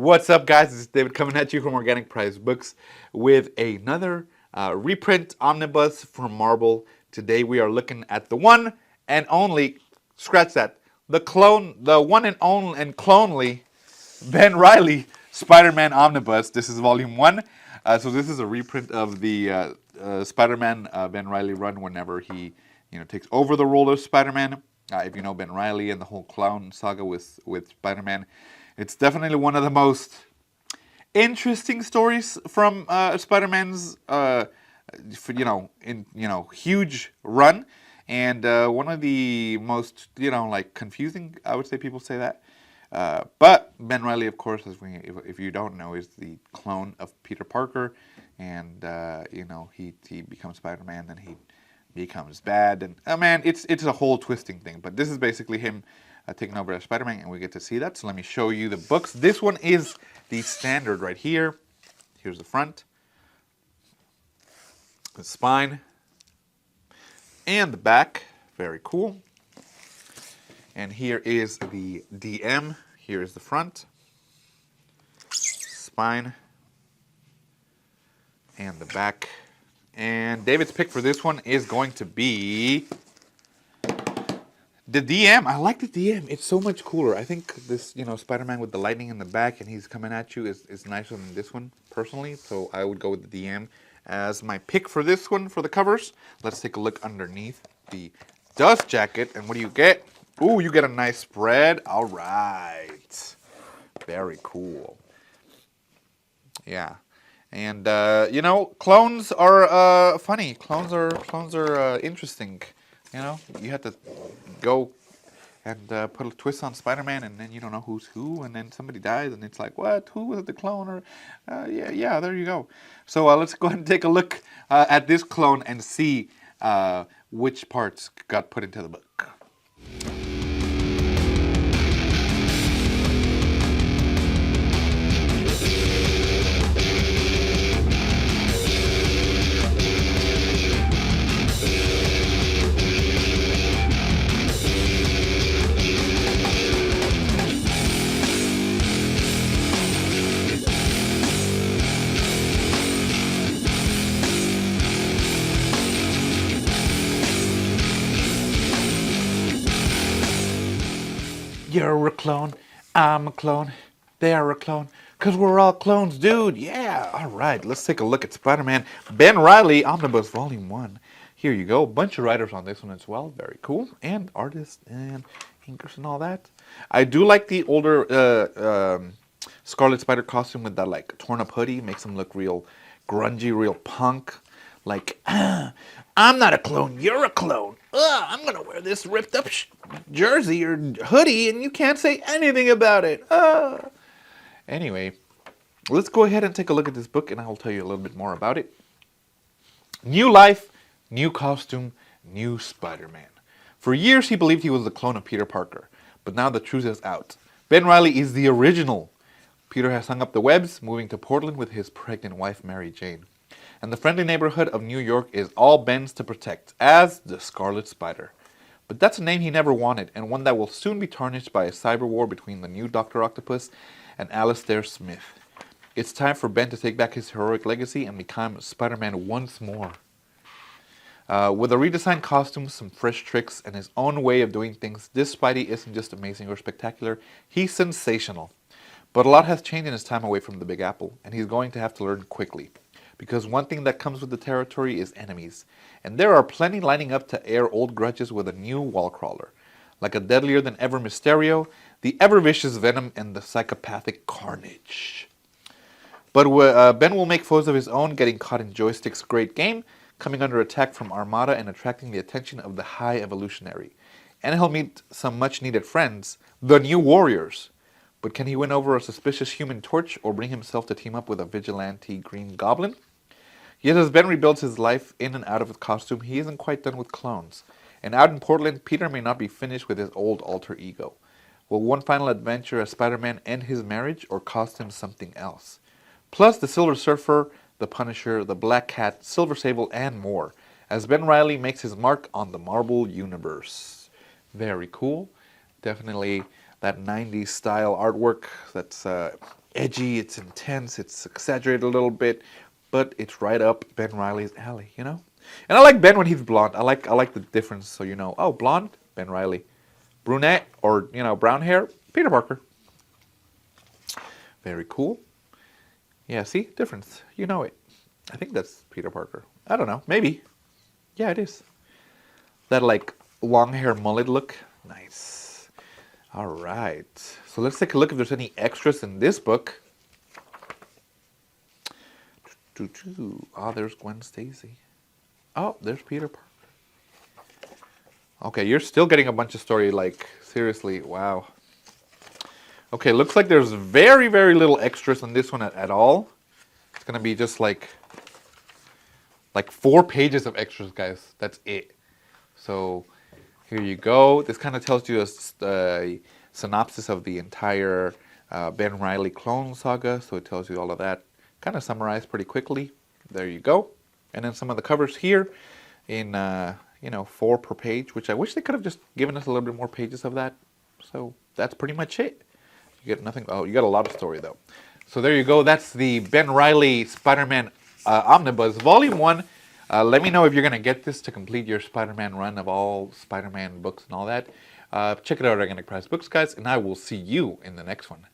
What's up, guys? This is David coming at you from Organic Priced Books with another reprint omnibus from Marvel. Today we are looking at the one and only, scratch that, the one and only and clonely Ben Reilly Spider-Man omnibus. This is volume 1. So this is a reprint of the Spider-Man Ben Reilly run whenever he takes over the role of Spider-Man. If you know Ben Reilly and the whole clown saga with Spider-Man, it's definitely one of the most interesting stories from Spider-Man's huge run, and one of the most confusing. I would say people say that. But Ben Reilly, of course, if you don't know, is the clone of Peter Parker, and he becomes Spider-Man, then he becomes bad, and man, it's a whole twisting thing. But this is basically him taking over as Spider-Man, and we get to see that. So let me show you the books. This one is the standard right here. Here's the front, the spine, and the back. Very cool. And here is the DM. Here is the front, spine, and the back. And David's pick for this one is going to be the DM. I like the DM. It's so much cooler. I think this, Spider-Man with the lightning in the back and he's coming at you is nicer than this one, personally. So I would go with the DM as my pick for this one for the covers. Let's take a look underneath the dust jacket. And what do you get? Ooh, you get a nice spread. All right. Very cool. Yeah. And clones are funny. Clones are interesting. You have to go and put a twist on Spider-Man, and then you don't know who's who, and then somebody dies, and it's like, what? Who was the clone? Or yeah, there you go. So let's go ahead and take a look at this clone and see which parts got put into the book. You're a clone, I'm a clone, they're a clone, because we're all clones, dude. Yeah, all right, let's take a look at Spider-Man Ben Reilly Omnibus Volume 1. Here you go, a bunch of writers on this one as well. Very cool, and artists and inkers and all that. I do like the older Scarlet Spider costume with that torn up hoodie. Makes him look real grungy, real punk. I'm not a clone, you're a clone. I'm going to wear this ripped up jersey or hoodie and you can't say anything about it. Anyway, let's go ahead and take a look at this book and I will tell you a little bit more about it. New life, new costume, new Spider-Man. For years he believed he was the clone of Peter Parker, but now the truth is out. Ben Reilly is the original. Peter has hung up the webs, moving to Portland with his pregnant wife Mary Jane. And the friendly neighborhood of New York is all Ben's to protect, as the Scarlet Spider. But that's a name he never wanted, and one that will soon be tarnished by a cyber war between the new Dr. Octopus and Alistair Smith. It's time for Ben to take back his heroic legacy and become Spider-Man once more. With a redesigned costume, some fresh tricks, and his own way of doing things, this Spidey isn't just amazing or spectacular, he's sensational. But a lot has changed in his time away from the Big Apple, and he's going to have to learn quickly. Because one thing that comes with the territory is enemies. And there are plenty lining up to air old grudges with a new wall crawler. Like a deadlier than ever Mysterio, the ever-vicious Venom, and the psychopathic Carnage. But Ben will make foes of his own, getting caught in Joystick's great game, coming under attack from Armada and attracting the attention of the High Evolutionary. And he'll meet some much-needed friends, the New Warriors. But can he win over a suspicious Human Torch or bring himself to team up with a vigilante Green Goblin? Yet as Ben rebuilds his life in and out of his costume, he isn't quite done with clones. And out in Portland, Peter may not be finished with his old alter ego. Will one final adventure as Spider-Man end his marriage or cost him something else? Plus the Silver Surfer, the Punisher, the Black Cat, Silver Sable, and more, as Ben Reilly makes his mark on the Marvel Universe. Very cool. Definitely that 90s style artwork that's edgy, it's intense, it's exaggerated a little bit, but it's right up Ben Reilly's alley, you know? And I like Ben when he's blonde. I like the difference, so you know, oh, blonde, Ben Reilly. Brunette, or, you know, brown hair, Peter Parker. Very cool. Yeah, see? Difference. You know it. I think that's Peter Parker. I don't know. Maybe. Yeah, it is. That, like, long hair mullet look. Nice. All right. So let's take a look if there's any extras in this book. Oh, there's Gwen Stacy. Oh, there's Peter Parker. Okay, you're still getting a bunch of story, like, seriously, wow. Okay, looks like there's very, very little extras on this one at all. It's gonna be just like 4 pages of extras, guys. That's it. So, here you go. This kind of tells you a synopsis of the entire Ben Reilly clone saga. So it tells you all of that, kind of summarized pretty quickly. There you go. And then some of the covers here in, you know, 4 per page, which I wish they could have just given us a little bit more pages of that. So that's pretty much it. You get nothing. Oh, you got a lot of story, though. So there you go. That's the Ben Reilly Spider-Man Omnibus Volume 1. Let me know if you're going to get this to complete your Spider-Man run of all Spider-Man books and all that. Check it out at Organic Price Books, guys, and I will see you in the next one.